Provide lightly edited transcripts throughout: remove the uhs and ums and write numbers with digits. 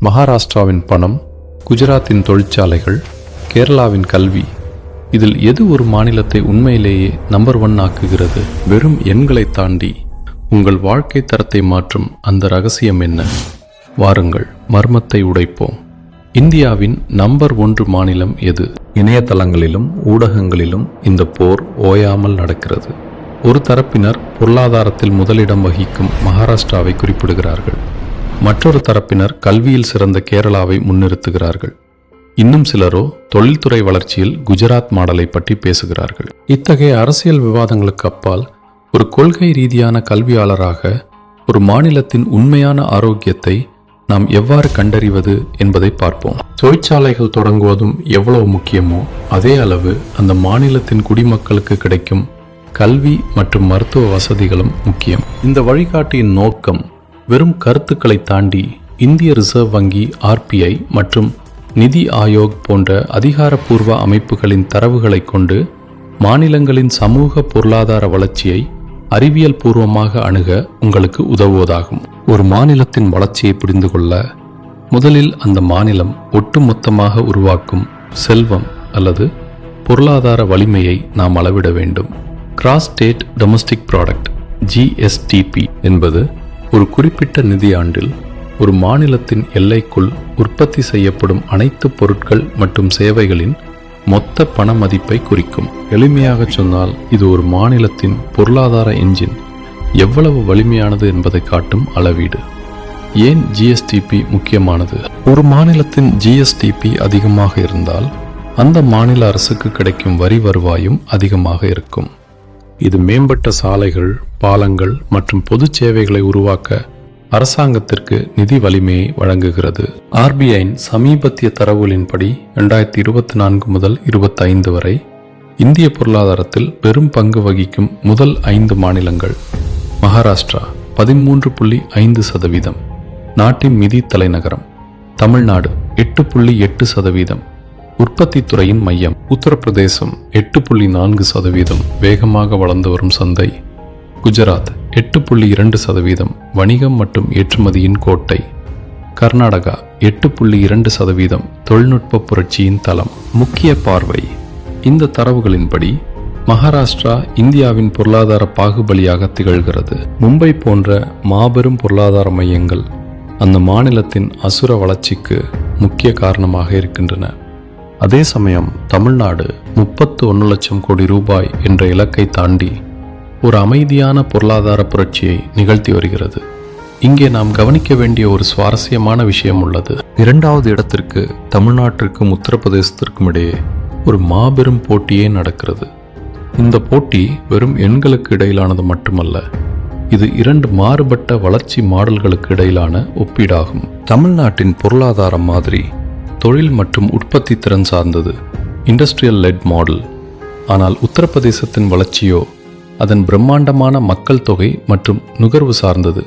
மகாராஷ்டிராவின் பணம், குஜராத்தின் தொழிற்சாலைகள், கேரளாவின் கல்வி, இதில் எது ஒரு மாநிலத்தை உண்மையிலேயே நம்பர் 1 ஆக்குகிறது? வெறும் எண்களை தாண்டி உங்கள் வாழ்க்கை தரத்தை மாற்றும் அந்த ரகசியம் என்ன? வாருங்கள், மர்மத்தை உடைப்போம். இந்தியாவின் நம்பர் 1 மாநிலம் எது? இணையதளங்களிலும் ஊடகங்களிலும் இந்த போர் ஓயாமல் நடக்கிறது. ஒரு தரப்பினர் பொருளாதாரத்தில் முதலிடம் வகிக்கும் மகாராஷ்டிராவை குறிப்பிடுகிறார்கள். மற்றொரு தரப்பினர் கல்வியில் சிறந்த கேரளாவை முன்னிறுத்துகிறார்கள். இன்னும் சிலரோ தொழில்துறை வளர்ச்சியில் குஜராத் மாடலை பற்றி பேசுகிறார்கள். இத்தகைய அரசியல் விவாதங்களுக்கு அப்பால் ஒரு கொள்கை ரீதியான கல்வியாளராக ஒரு மாநிலத்தின் உண்மையான ஆரோக்கியத்தை நாம் எவ்வாறு கண்டறிவது என்பதை பார்ப்போம். தொழிற்சாலைகள் தொடங்குவதும் எவ்வளவு முக்கியமோ அதே அளவு அந்த மாநிலத்தின் குடிமக்களுக்கு கிடைக்கும் கல்வி மற்றும் மருத்துவ வசதிகளும் முக்கியம். இந்த வழிகாட்டியின் நோக்கம் வெறும் கருத்துக்களை தாண்டி இந்திய ரிசர்வ் வங்கி, RBI மற்றும் நிதி ஆயோக் போன்ற அதிகாரப்பூர்வ அமைப்புகளின் தரவுகளை கொண்டு மாநிலங்களின் சமூக பொருளாதார வளர்ச்சியை அறிவியல் பூர்வமாக அணுக உங்களுக்கு உதவுவதாகும். ஒரு மாநிலத்தின் வளர்ச்சியை புரிந்து கொள்ள முதலில் அந்த மாநிலம் ஒட்டுமொத்தமாக உருவாக்கும் செல்வம் அல்லது பொருளாதார வலிமையை நாம் அளவிட வேண்டும். Cross state domestic product GSTP என்பது ஒரு குறிப்பிட்ட நிதியாண்டில் ஒரு மாநிலத்தின் எல்லைக்குள் உற்பத்தி செய்யப்படும் அனைத்து பொருட்கள் மற்றும் சேவைகளின் மொத்த பண மதிப்பை குறிக்கும். எளிமையாக சொன்னால் இது ஒரு மாநிலத்தின் பொருளாதார என்ஜின் எவ்வளவு வலிமையானது என்பதை காட்டும் அளவீடு. ஏன் GSTP முக்கியமானது? ஒரு மாநிலத்தின் GSTP அதிகமாக இருந்தால் அந்த மாநில அரசுக்கு கிடைக்கும் வரி வருவாயும் அதிகமாக இருக்கும். இது மேம்பட்ட சாலைகள், பாலங்கள் மற்றும் பொது சேவைகளை உருவாக்க அரசாங்கத்திற்கு நிதி வலிமையை வழங்குகிறது. RBIயின் சமீபத்திய தரவுகளின்படி 2024 முதல் 25 வரை இந்திய பொருளாதாரத்தில் பெரும் பங்கு வகிக்கும் முதல் 5 மாநிலங்கள்: மகாராஷ்டிரா 13.5%, நாட்டின் நிதி தலைநகரம்; தமிழ்நாடு 8.8%, உற்பத்தி துறையின் மையம்; உத்தரப்பிரதேசம் 8.4%, வேகமாக வளர்ந்து வரும் சந்தை; குஜராத் 8.2%, வணிகம் மற்றும் ஏற்றுமதியின் கோட்டை; கர்நாடகா 8.2%, தொழில்நுட்ப புரட்சியின் தளம். முக்கிய பார்வை: இந்த தரவுகளின்படி மகாராஷ்டிரா இந்தியாவின் பொருளாதார பாகுபலியாக திகழ்கிறது. மும்பை போன்ற மாபெரும் பொருளாதார மையங்கள் அந்த மாநிலத்தின் அசுர வளர்ச்சிக்கு முக்கிய காரணமாக இருக்கின்றன. அதே சமயம் தமிழ்நாடு 31 லட்சம் கோடி ரூபாய் என்ற இலக்கை தாண்டி ஒரு அமைதியான பொருளாதார புரட்சியை நிகழ்த்தி வருகிறது. இங்கே நாம் கவனிக்க வேண்டிய ஒரு சுவாரஸ்யமான விஷயம் உள்ளது. 2வது இடத்திற்கு தமிழ்நாட்டிற்கும் உத்தரப்பிரதேசத்திற்கும் இடையே ஒரு மாபெரும் போட்டியே நடக்கிறது. இந்த போட்டி வெறும் எண்களுக்கு இடையிலானது மட்டுமல்ல, இது 2 மாறுபட்ட வளர்ச்சி மாடல்களுக்கு இடையிலான ஒப்பீடாகும். தமிழ்நாட்டின் பொருளாதார மாதிரி தொழில் மற்றும் உற்பத்தி திறன் சார்ந்தது, இண்டஸ்ட்ரியல் லெட் மாடல். ஆனால் உத்தரப்பிரதேசத்தின் வளர்ச்சியோ அதன் பிரம்மாண்டமான மக்கள் தொகை மற்றும் நுகர்வு சார்ந்தது,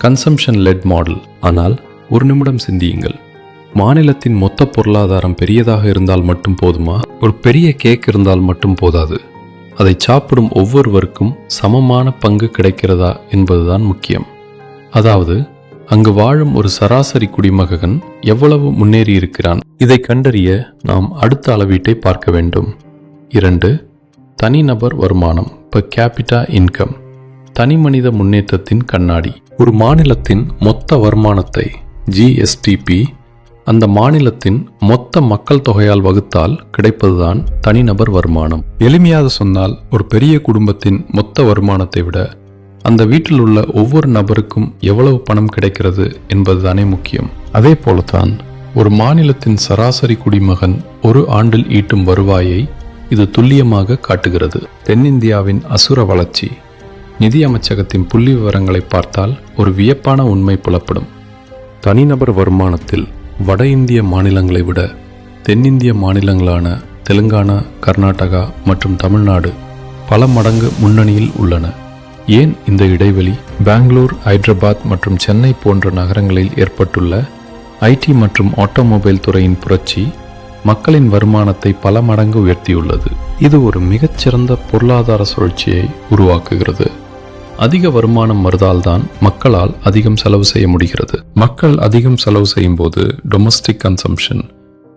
கன்சம்ஷன் லெட் மாடல். ஆனால் ஒரு நிமிடம் சிந்தியுங்கள். மாநிலத்தின் மொத்த பொருளாதாரம் பெரியதாக இருந்தால் மட்டும் போதுமா? ஒரு பெரிய கேக் இருந்தால் மட்டும் போதாது. அதை சாப்பிடும் ஒவ்வொருவருக்கும் சமமான பங்கு கிடைக்கிறதா என்பதுதான் முக்கியம். அதாவது அங்கு வாழும் ஒரு சராசரி குடிமகன் எவ்வளவு முன்னேறி இருக்கிறான்? இதை கண்டறிய நாம் அடுத்த அளவீட்டை பார்க்க வேண்டும். 2. தனிநபர் வருமானம், பெர் கேபிட்டா இன்கம், தனி மனித முன்னேற்றத்தின் கண்ணாடி. ஒரு மாநிலத்தின் மொத்த வருமானத்தை GSTP அந்த மாநிலத்தின் மொத்த மக்கள் தொகையால் வகுத்தால் கிடைப்பதுதான் தனிநபர் வருமானம். எளிமையாக சொன்னால் ஒரு பெரிய குடும்பத்தின் மொத்த வருமானத்தை விட அந்த வீட்டில் உள்ள ஒவ்வொரு நபருக்கும் எவ்வளவு பணம் கிடைக்கிறது என்பதுதானே முக்கியம். அதே போலத்தான் ஒரு மாநிலத்தின் சராசரி குடிமகன் ஒரு ஆண்டில் ஈட்டும் வருவாயை இது துல்லியமாக காட்டுகிறது. தென்னிந்தியாவின் அசுர வளர்ச்சி. நிதி அமைச்சகத்தின் புள்ளி விவரங்களை பார்த்தால் ஒரு வியப்பான உண்மை புலப்படும். தனிநபர் வருமானத்தில் வட இந்திய மாநிலங்களை விட தென்னிந்திய மாநிலங்களான தெலுங்கானா, கர்நாடகா மற்றும் தமிழ்நாடு பல மடங்கு முன்னணியில் உள்ளன. ஏன் இந்த இடைவெளி? பெங்களூர், ஹைதராபாத் மற்றும் சென்னை போன்ற நகரங்களில் ஏற்பட்டுள்ள IT மற்றும் ஆட்டோமொபைல் துறையின் புரட்சி மக்களின் வருமானத்தை பல மடங்கு உயர்த்தியுள்ளது. இது ஒரு மிகச்சிறந்த பொருளாதார சுழற்சியை உருவாக்குகிறது. அதிக வருமானம் வருதால்தான் மக்களால் அதிகம் செலவு செய்ய முடிகிறது. மக்கள் அதிகம் செலவு செய்யும் போது டொமஸ்டிக் கன்சம்ஷன்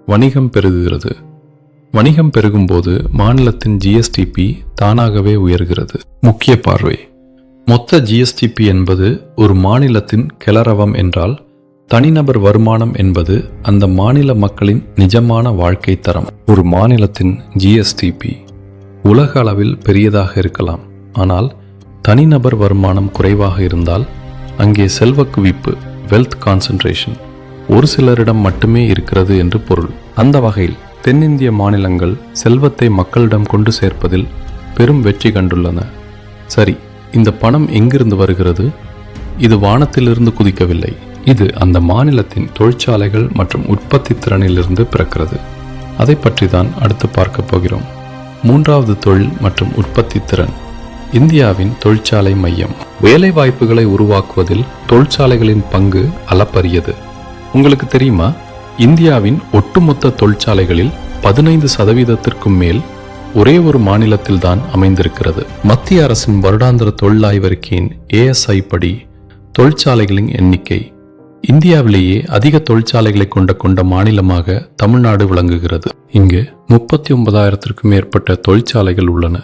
வணிகம் பெருகுகிறது. வணிகம் பெருகும்போது மாநிலத்தின் ஜிஎஸ்டிபி தானாகவே உயர்கிறது. முக்கிய பார்வை: மொத்த ஜிஎஸ்டிபி என்பது ஒரு மாநிலத்தின் கிளறவம் என்றால், தனிநபர் வருமானம் என்பது அந்த மாநில மக்களின் நிஜமான வாழ்க்கை தரம். ஒரு மாநிலத்தின் ஜிஎஸ்டிபி உலக அளவில் பெரியதாக இருக்கலாம், ஆனால் தனிநபர் வருமானம் குறைவாக இருந்தால் அங்கே செல்வ குவிப்பு வெல்த் கான்சென்ட்ரேஷன் ஒரு சிலரிடம் மட்டுமே இருக்கிறது என்று பொருள். அந்த வகையில் தென்னிந்திய மாநிலங்கள் செல்வத்தை மக்களிடம் கொண்டு சேர்ப்பதில் பெரும் வெற்றி கண்டுள்ளன. சரி, இந்த பணம் எங்கிருந்து வருகிறது? இது வானத்திலிருந்து குதிக்கவில்லை. இது அந்த மாநிலத்தின் தொழிற்சாலைகள் மற்றும் உற்பத்தி திறனிலிருந்து பிறக்கிறது. அதை பற்றி தான் அடுத்து பார்க்க போகிறோம். மூன்றாவது தொழில் மற்றும் உற்பத்தி திறன். இந்தியாவின் தொழிற்சாலை மையம். வேலை வாய்ப்புகளை உருவாக்குவதில் தொழிற்சாலைகளின் பங்கு அளப்பரியது. உங்களுக்கு தெரியுமா, இந்தியாவின் ஒட்டுமொத்த தொழிற்சாலைகளில் 15% மேல் ஒரே ஒரு மாநிலத்தில் தான் அமைந்திருக்கிறது. மத்திய அரசின் வருடாந்திர தொழிலாய்வறிக்கையின் ASI படி தொழிற்சாலைகளின் எண்ணிக்கை இந்தியாவிலேயே அதிக தொழிற்சாலைகளை கொண்ட மாநிலமாக தமிழ்நாடு விளங்குகிறது. இங்கு 39,000க்கும் மேற்பட்ட தொழிற்சாலைகள் உள்ளன.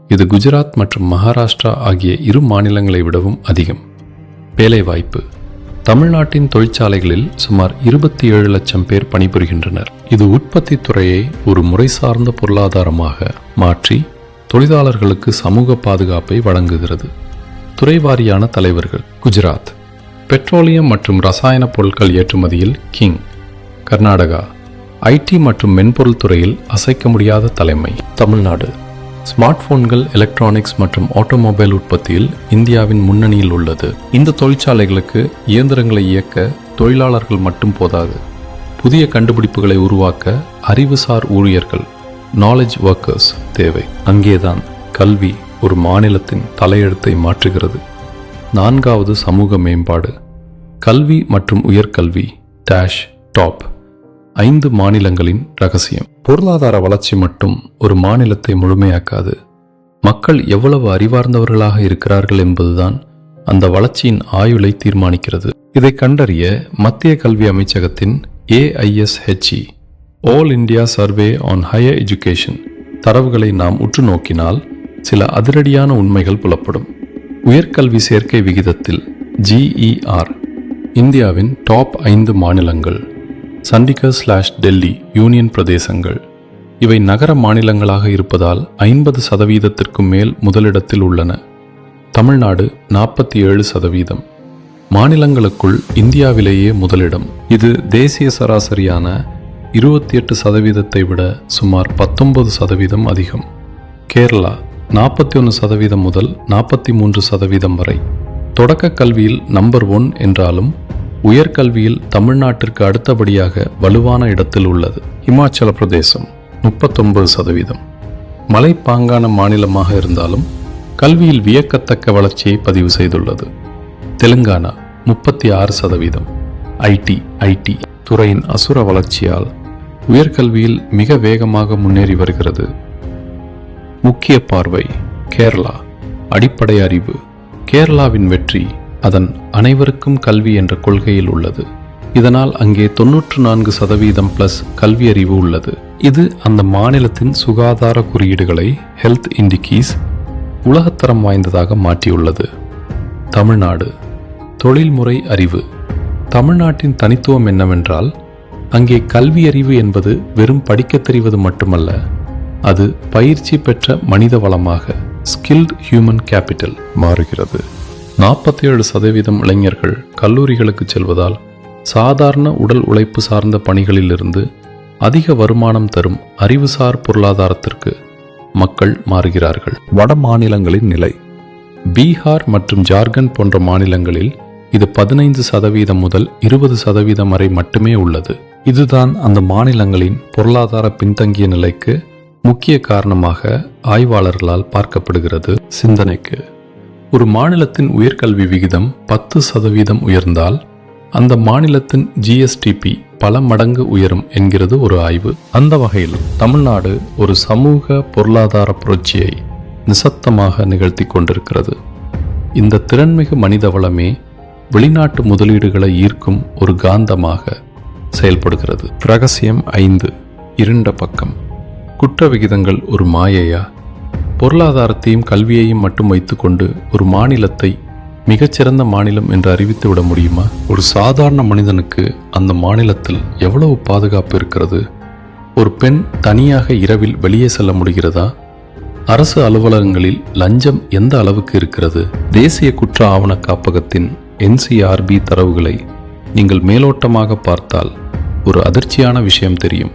இது குஜராத் மற்றும் மகாராஷ்டிரா ஆகிய இரு மாநிலங்களை விடவும் அதிகம். வேலைவாய்ப்பு. தமிழ்நாட்டின் தொழிற்சாலைகளில் சுமார் 27 லட்சம் பேர் பணிபுரிகின்றனர். இது உற்பத்தி துறையை ஒரு முறை சார்ந்த பொருளாதாரமாக மாற்றி தொழிலாளர்களுக்கு சமூக பாதுகாப்பை வழங்குகிறது. துறைவாரியான தலைவர்கள். குஜராத் பெட்ரோலியம் மற்றும் ரசாயன பொருட்கள் ஏற்றுமதியில் கிங். கர்நாடகா ஐடி மற்றும் மென்பொருள் துறையில் அசைக்க முடியாத தலைமை. தமிழ்நாடு ஸ்மார்ட் போன்கள், எலக்ட்ரானிக்ஸ் மற்றும் ஆட்டோமொபைல் உற்பத்தியில் இந்தியாவின் முன்னணியில் உள்ளது. இந்த தொழிற்சாலைகளுக்கு இயந்திரங்களை இயக்க தொழிலாளர்கள் மட்டும் போதாது. புதிய கண்டுபிடிப்புகளை உருவாக்க அறிவுசார் ஊழியர்கள், நாலேஜ் ஒர்க்கர்ஸ் தேவை. அங்கேதான் கல்வி ஒரு மாநிலத்தின் தலையெழுத்தை மாற்றுகிறது. நான்காவது சமூக மேம்பாடு. கல்வி மற்றும் உயர்கல்வி டாப் 5 மாநிலங்களின் ரகசியம். பொருளாதார வளர்ச்சி மட்டும் ஒரு மாநிலத்தை முழுமையாக்காது. மக்கள் எவ்வளவு அறிவார்ந்தவர்களாக இருக்கிறார்கள் என்பதுதான் அந்த வளர்ச்சியின் ஆயுளை தீர்மானிக்கிறது. இதை கண்டறிய மத்திய கல்வி அமைச்சகத்தின் AISHE all India survey on higher education தரவுகளை நாம் உற்று நோக்கினால் சில அதிரடியான உண்மைகள் புலப்படும். உயர்கல்வி சேர்க்கை விகிதத்தில் GER இந்தியாவின் டாப் 5 மாநிலங்கள். சண்டிகர்/டெல்லி யூனியன் பிரதேசங்கள். இவை நகர மாநிலங்களாக இருப்பதால் 50%க்கும் மேல் முதலிடத்தில் உள்ளன. தமிழ்நாடு 47%. மாநிலங்களுக்குள் இந்தியாவிலேயே முதலிடம். இது தேசிய சராசரியான 28% விட சுமார் 19% அதிகம். கேரளா 41% முதல் 43% வரை. தொடக்க கல்வியில் நம்பர் 1 என்றாலும் உயர்கல்வியில் தமிழ்நாட்டிற்கு அடுத்தபடியாக வலுவான இடத்தில் உள்ளது. இமாச்சல பிரதேசம் 39%. மலைப்பாங்கான மாநிலமாக இருந்தாலும் கல்வியில் வியக்கத்தக்க வளர்ச்சியை பதிவு செய்துள்ளது. தெலுங்கானா 36%. ஐடி துறையின் அசுர வளர்ச்சியால் உயர்கல்வியில் மிக வேகமாக முன்னேறி வருகிறது. முக்கிய பார்வை. கேரளா அடிப்படை அறிவு. கேரளாவின் வெற்றி அதன் அனைவருக்கும் கல்வி என்ற கொள்கையில் உள்ளது. இதனால் அங்கே 94% கல்வி அறிவு உள்ளது. இது அந்த மாநிலத்தின் சுகாதார குறியீடுகளை ஹெல்த் இண்டிகீஸ் உலகத்தரம் வாய்ந்ததாக மாற்றியுள்ளது. தமிழ்நாடு தொழில்முறை அறிவு. தமிழ்நாட்டின் தனித்துவம் என்னவென்றால், அங்கே கல்வி அறிவு என்பது வெறும் படிக்கத் தெரிவது மட்டுமல்ல, அது பயிற்சி பெற்ற மனித வளமாக ஸ்கில்ட் ஹியூமன் கேபிட்டல் மாறுகிறது. 47% இளைஞர்கள் கல்லூரிகளுக்கு செல்வதால் சாதாரண உடல் உழைப்பு சார்ந்த பணிகளிலிருந்து அதிக வருமானம் தரும் அறிவுசார் பொருளாதாரத்திற்கு மக்கள் மாறுகிறார்கள். வட மாநிலங்களின் நிலை. பீகார் மற்றும் ஜார்க்கண்ட் போன்ற மாநிலங்களில் இது 15% முதல் 20% வரை மட்டுமே உள்ளது. இதுதான் அந்த மாநிலங்களின் பொருளாதார பின்தங்கிய நிலைக்கு முக்கிய காரணமாக ஆய்வாளர்களால் பார்க்கப்படுகிறது. சிந்தனைக்கு. ஒரு மாநிலத்தின் உயர்கல்வி விகிதம் 10% உயர்ந்தால் அந்த மாநிலத்தின் GSTP பல மடங்கு உயரும் என்கிறது ஒரு ஆய்வு. அந்த வகையில் தமிழ்நாடு ஒரு சமூக பொருளாதார புரட்சியை நிசப்தமாக நிகழ்த்தி கொண்டிருக்கிறது. இந்த திறன்மிகு மனித வளமே வெளிநாட்டு முதலீடுகளை ஈர்க்கும் ஒரு காந்தமாக செயல்படுகிறது. ரகசியம் 5. இருண்ட பக்கம். குற்ற விகிதங்கள் ஒரு மாயையா? பொருளாதாரத்தையும் கல்வியையும் மட்டும் வைத்துக்கொண்டு ஒரு மாநிலத்தை மிகச்சிறந்த மாநிலம் என்று அறிவித்து விட முடியுமா? ஒரு சாதாரண மனிதனுக்கு அந்த மாநிலத்தில் எவ்வளவு பாதுகாப்பு இருக்கிறது? ஒரு பெண் தனியாக இரவில் வெளியே செல்ல முடிகிறதா? அரசு அலுவலகங்களில் லஞ்சம் எந்த அளவுக்கு இருக்கிறது? தேசிய குற்ற ஆவண காப்பகத்தின் NCRB தரவுகளை நீங்கள் மேலோட்டமாக பார்த்தால் ஒரு அதிர்ச்சியான விஷயம் தெரியும்.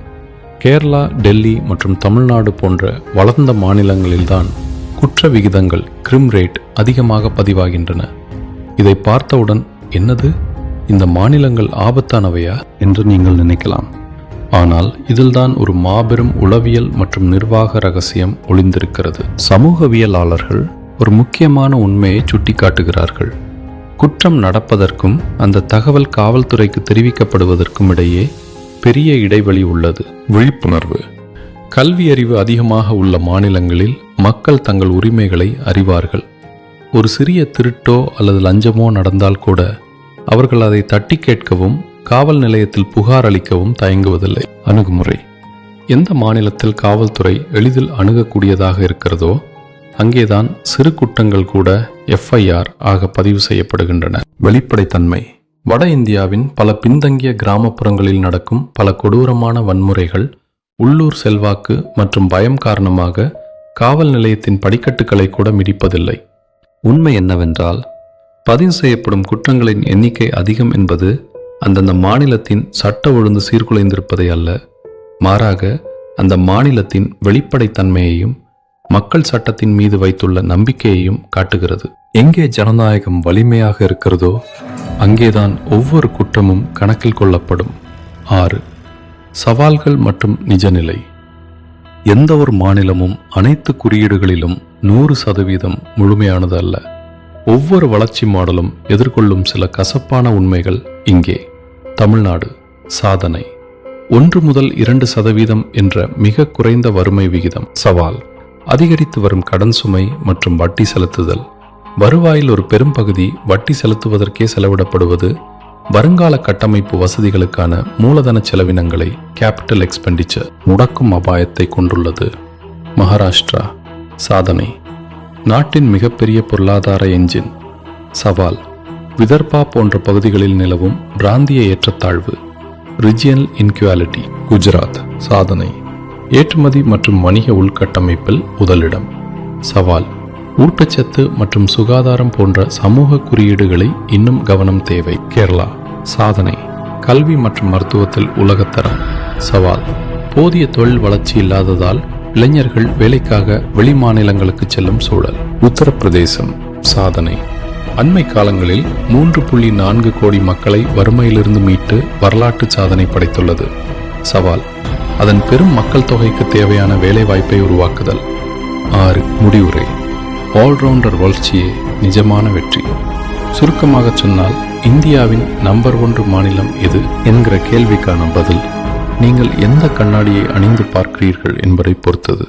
கேரளா, டெல்லி மற்றும் தமிழ்நாடு போன்ற வளர்ந்த மாநிலங்களில்தான் குற்ற விகிதங்கள் கிரைம் ரேட் அதிகமாக பதிவாகின்றன. இதை பார்த்தவுடன் என்னது, இந்த மாநிலங்கள் ஆபத்தானவையா என்று நீங்கள் நினைக்கலாம். ஆனால் இதில்தான் ஒரு மாபெரும் உளவியல் மற்றும் நிர்வாக ரகசியம் ஒளிந்திருக்கிறது. சமூகவியலாளர்கள் ஒரு முக்கியமான உண்மையை சுட்டிக்காட்டுகிறார்கள். குற்றம் நடப்பதற்கும் அந்த தகவல் காவல்துறைக்கு தெரிவிக்கப்படுவதற்கும் இடையே பெரிய இடைவெளி உள்ளது. விழிப்புணர்வு. கல்வி அறிவு அதிகமாக உள்ள மாநிலங்களில் மக்கள் தங்கள் உரிமைகளை அறிவார்கள். ஒரு சிறிய திருட்டோ அல்லது லஞ்சமோ நடந்தால் கூட அவர்கள் அதை தட்டி கேட்கவும் காவல் நிலையத்தில் புகார் அளிக்கவும் தயங்குவதில்லை. அணுகுமுறை. எந்த மாநிலத்தில் காவல்துறை எளிதில் அணுகக்கூடியதாக இருக்கிறதோ அங்கேதான் சிறு குற்றங்கள் கூட FIR ஆக பதிவு செய்யப்படுகின்றன. வெளிப்படைத்தன்மை. வட இந்தியாவின் பல பின்தங்கிய கிராமப்புறங்களில் நடக்கும் பல கொடூரமான வன்முறைகள் உள்ளூர் செல்வாக்கு மற்றும் பயம் காரணமாக காவல் நிலையத்தின் படிக்கட்டுகளை கூட மிதிப்பதில்லை. உண்மை என்னவென்றால், பதிவு செய்யப்படும் குற்றங்களின் எண்ணிக்கை அதிகம் என்பது அந்தந்த மாநிலத்தின் சட்ட ஒழுங்கு சீர்குலைந்திருப்பதை அல்ல, மாறாக அந்த மாநிலத்தின் வெளிப்படைத்தன்மையையும் மக்கள் சட்டத்தின் மீது வைத்துள்ள நம்பிக்கையையும் காட்டுகிறது. எங்கே ஜனநாயகம் வலிமையாக இருக்கிறதோ அங்கேதான் ஒவ்வொரு குற்றமும் கணக்கில் கொள்ளப்படும். 6. சவால்கள் மற்றும் நிஜநிலை. எந்த ஒரு மாநிலமும் அனைத்து குறியீடுகளிலும் 100% முழுமையானது அல்ல. ஒவ்வொரு வளர்ச்சி மாடலும் எதிர்கொள்ளும் சில கசப்பான உண்மைகள் இங்கே. தமிழ்நாடு சாதனை. 1 முதல் 2% என்ற மிக குறைந்த வறுமை விகிதம். சவால். அதிகரித்து வரும் கடன் சுமை மற்றும் வட்டி செலுத்துதல். வருவாயில் ஒரு பெரும்பகுதி வட்டி செலுத்துவதற்கே செலவிடப்படுவது வருங்கால கட்டமைப்பு வசதிகளுக்கான மூலதன செலவினங்களை கேபிட்டல் எக்ஸ்பெண்டிச்சர் முடக்கும் அபாயத்தை கொண்டுள்ளது. மகாராஷ்டிரா சாதனை. நாட்டின் மிகப்பெரிய பொருளாதார என்ஜின். சவால். விதர்பா போன்ற பகுதிகளில் நிலவும் பிராந்திய ஏற்றத்தாழ்வு, ரிஜியனல் இன்குவாலிட்டி. குஜராத் சாதனை. ஏற்றுமதி மற்றும் வணிக உள்கட்டமைப்பில் முதலிடம். சவால். ஊட்டச்சத்து மற்றும் சுகாதாரம் போன்ற சமூக குறியீடுகளை இன்னும் கவனம் தேவை. கேரளா சாதனை. கல்வி மற்றும் மருத்துவத்தில் உலகத்தரம். சவால். போதிய தொழில் வளர்ச்சி இல்லாததால் இளைஞர்கள் வேலைக்காக வெளி மாநிலங்களுக்கு செல்லும் சூழல். உத்தரப்பிரதேசம் சாதனை. அண்மை காலங்களில் 3.4 கோடி மக்களை வறுமையிலிருந்து மீட்டு வரலாற்று சாதனை படைத்துள்ளது. சவால். அதன் பெரும் மக்கள் தொகைக்கு தேவையான வேலைவாய்ப்பை உருவாக்குதல். 6. முடிவுரை. ஆல்ரவுண்டர் வளர்ச்சியே நிஜமான வெற்றி. சுருக்கமாக சொன்னால், இந்தியாவின் நம்பர் 1 மாநிலம் எது என்கிற கேள்விக்கான பதில் நீங்கள் எந்த கண்ணாடியை அணிந்து பார்க்கிறீர்கள் என்பதை பொறுத்தது.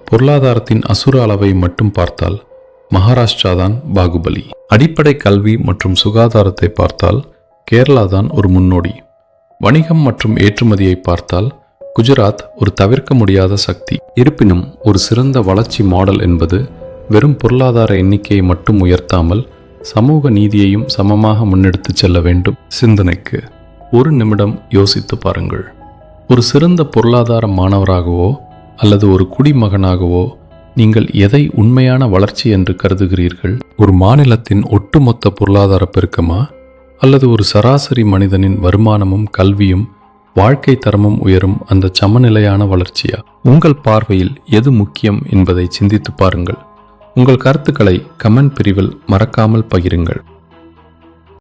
பொருளாதாரத்தின் அசுர அளவை மட்டும் பார்த்தால் மகாராஷ்டிரா தான் பாகுபலி. அடிப்படை கல்வி மற்றும் சுகாதாரத்தை பார்த்தால் கேரளா தான் ஒரு முன்னோடி. வணிகம் மற்றும் ஏற்றுமதியை பார்த்தால் குஜராத் ஒரு தவிர்க்க முடியாத சக்தி. இருப்பினும் ஒரு சிறந்த வளர்ச்சி மாடல் என்பது வெறும் பொருளாதார எண்ணிக்கையை மட்டும் உயர்த்தாமல் சமூக நீதியையும் சமமாக முன்னெடுத்து செல்ல வேண்டும். சிந்தனைக்கு ஒரு நிமிடம் யோசித்து பாருங்கள். ஒரு சிறந்த பொருளாதார மாணவராகவோ அல்லது ஒரு குடிமகனாகவோ நீங்கள் எதை உண்மையான வளர்ச்சி என்று கருதுகிறீர்கள்? ஒரு மாநிலத்தின் ஒட்டுமொத்த பொருளாதார பெருக்கமா, அல்லது ஒரு சராசரி மனிதனின் வருமானமும் கல்வியும் வாழ்க்கை தரமும் உயரும் அந்த சமநிலையான வளர்ச்சியா? உங்கள் பார்வையில் எது முக்கியம் என்பதை சிந்தித்து பாருங்கள். உங்கள் கருத்துக்களை கமெண்ட் பிரிவில் மறக்காமல் பகிருங்கள்.